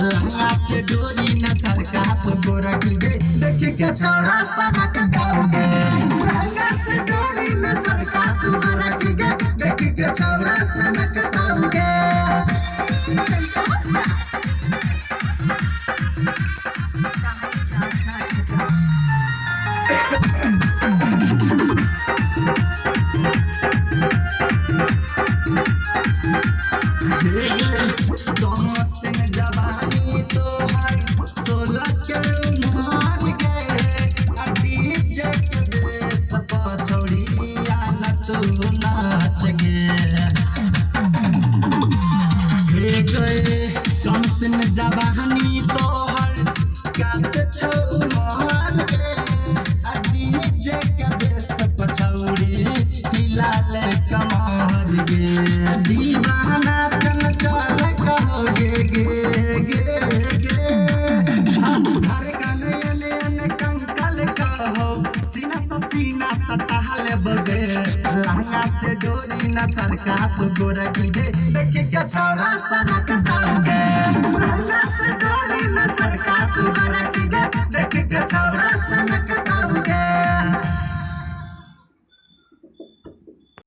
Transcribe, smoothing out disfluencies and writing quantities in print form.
लहंगा से डोरी न सरका तो गोरख गे देख के छोरा सनक दाओगे लहंगा से डोरी न सरका तो गोरख गे देख के छोरा सनक दाओगे जवानी तो हर 16 के उम्र गे डीजे के बेस पर छोड़िया न तू नाच गे गए कम सिन जवानी तो हर कात छौ उम्र गे डीजे के बेस पर छोड़ी हिला ले कमर गे दीवाना चल चल कहोगे गे लहंगा से डोरी न सरका तो गोरख